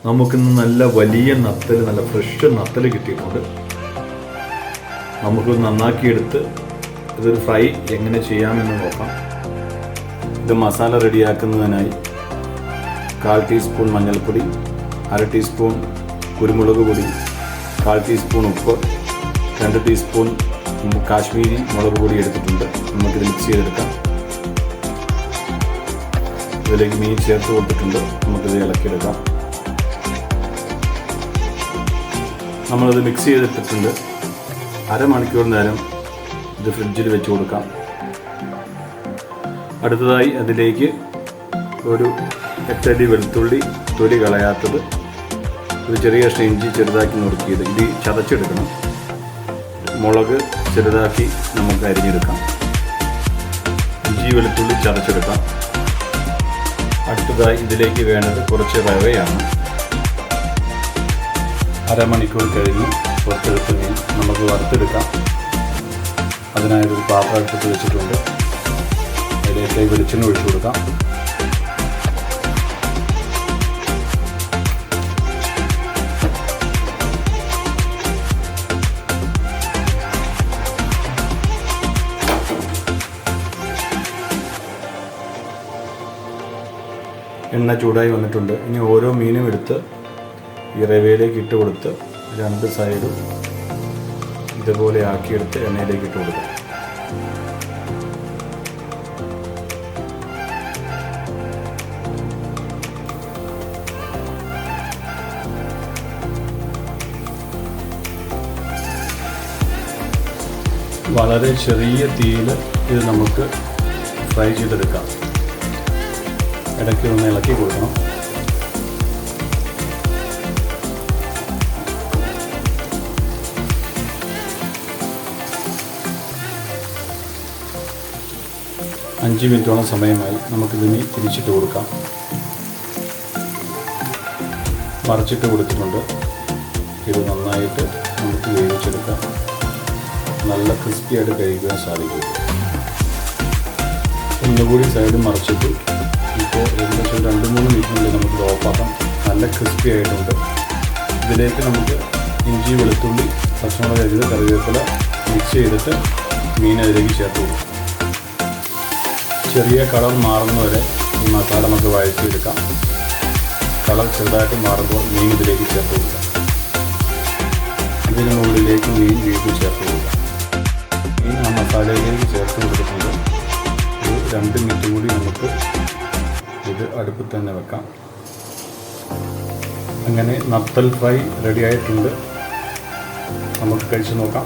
നമുക്കിന്ന് നല്ല വലിയ നത്തൽ, നല്ല ഫ്രഷ് നത്തൽ കിട്ടിയിട്ടുണ്ട്. നമുക്ക് നന്നാക്കിയെടുത്ത് ഇതൊരു ഫ്രൈ എങ്ങനെ ചെയ്യാമെന്ന് നോക്കാം. ഇത് മസാല റെഡിയാക്കുന്നതിനായി 1/4 ടീസ്പൂൺ മഞ്ഞൾപ്പൊടി, 1/2 ടീസ്പൂൺ കുരുമുളക് പൊടി, 1/4 ടീസ്പൂൺ ഉപ്പ്, 2 ടീസ്പൂൺ കാശ്മീരി മുളക് പൊടി എടുത്തിട്ടുണ്ട്. നമുക്കിത് മിക്സ് ചെയ്തെടുക്കാം. ഇതിലേക്ക് മീൻ ചേർത്ത് കൊടുത്തിട്ടുണ്ട്. നമുക്കിത് ഇളക്കിയെടുക്കാം. നമ്മളിത് മിക്സ് ചെയ്തിട്ടിട്ടുണ്ട്. അരമണിക്കൂർ നേരം ഇത് ഫ്രിഡ്ജിൽ വെച്ച് കൊടുക്കാം. അടുത്തതായി അതിലേക്ക് ഒരു 8 അല്ലി വെളുത്തുള്ളി, തൊലി കളയാത്തത്, ഒരു ചെറിയ കഷ്ണം ഇഞ്ചി ചെറുതാക്കി നുറുക്കിയത്, ഇത് ചതച്ചെടുക്കണം. മുളക് ചെറുതാക്കി നമുക്ക് അരിഞ്ഞെടുക്കാം. ഇഞ്ചി വെളുത്തുള്ളി ചതച്ചെടുക്കാം. അടുത്തതായി ഇതിലേക്ക് വേണ്ടത് കുറച്ച് റവയാണ്. അരമണിക്കൂർ കഴിഞ്ഞ് പുറത്തെടുത്ത് മീൻ നമുക്ക് വറുത്തെടുക്കാം. അതിനായി ഒരു പാത്രം എടുത്ത് വെച്ചിട്ടുണ്ട്. അതിലേക്ക് വെളിച്ചെണ്ണ ഒഴിച്ചു കൊടുക്കാം. എണ്ണ ചൂടായി വന്നിട്ടുണ്ട്. ഇനി ഓരോ മീനും എടുത്ത് ഈ റവയിലേക്ക് ഇട്ട് കൊടുത്ത് 2 സൈഡും ഇതുപോലെ ആക്കിയെടുത്ത് എണ്ണയിലേക്ക് ഇട്ട് കൊടുക്കാം. വളരെ ചെറിയ തീയിൽ ഇത് നമുക്ക് ഫ്രൈ ചെയ്തെടുക്കാം. ഇടയ്ക്ക് ഒന്ന് ഇളക്കി കൊടുക്കണം. അഞ്ച് മിനിറ്റോളം സമയമായി. നമുക്കിതിന് തിരിച്ചിട്ട് കൊടുക്കാം. മറിച്ചിട്ട് കൊടുത്തിട്ടുണ്ട്. ഇത് നന്നായിട്ട് നമുക്ക് വേവിച്ചെടുക്കാം. നല്ല ക്രിസ്പിയായിട്ട് കഴിക്കാൻ സാധിക്കും. ഒന്നുകൂടി സൈഡ് മറിച്ചിട്ട് ഇപ്പോൾ ഏകദേശം 2-3 മിനിറ്റിനുള്ളിൽ നമുക്ക് ഓഫാക്കാം. നല്ല ക്രിസ്പി ആയിട്ടുണ്ട്. ഇതിലേക്ക് നമുക്ക് ഇഞ്ചി, വെളുത്തുള്ളി, പച്ചമുളക് അരിഞ്ഞത്, കറിവേപ്പില മിക്സ് ചെയ്തിട്ട് മീൻ അതിലേക്ക് ചേർത്ത് കൊടുക്കും. ചെറിയ കളർ മാറുന്നവരെ ഈ മസാല നമുക്ക് വഴറ്റിയെടുക്കാം. കളർ ചെറുതായിട്ട് മാറുമ്പോൾ മീൻ ഇതിലേക്ക് ചേർത്ത് കൊടുക്കാം. ഇതിന് മുകളിലേക്ക് മീൻ വീണ്ടും ചേർത്ത് കൊടുക്കാം. മീൻ ആ മസാലയിലേക്ക് ചേർത്ത് കൊടുത്തിട്ടുണ്ട്. ഒരു 2 മിനിറ്റ് കൂടി നമുക്ക് ഇത് അടുപ്പിൽ തന്നെ വെക്കാം. അങ്ങനെ നത്തൽ ഫ്രൈ റെഡി ആയിട്ടുണ്ട്. നമുക്ക് കഴിച്ച് നോക്കാം.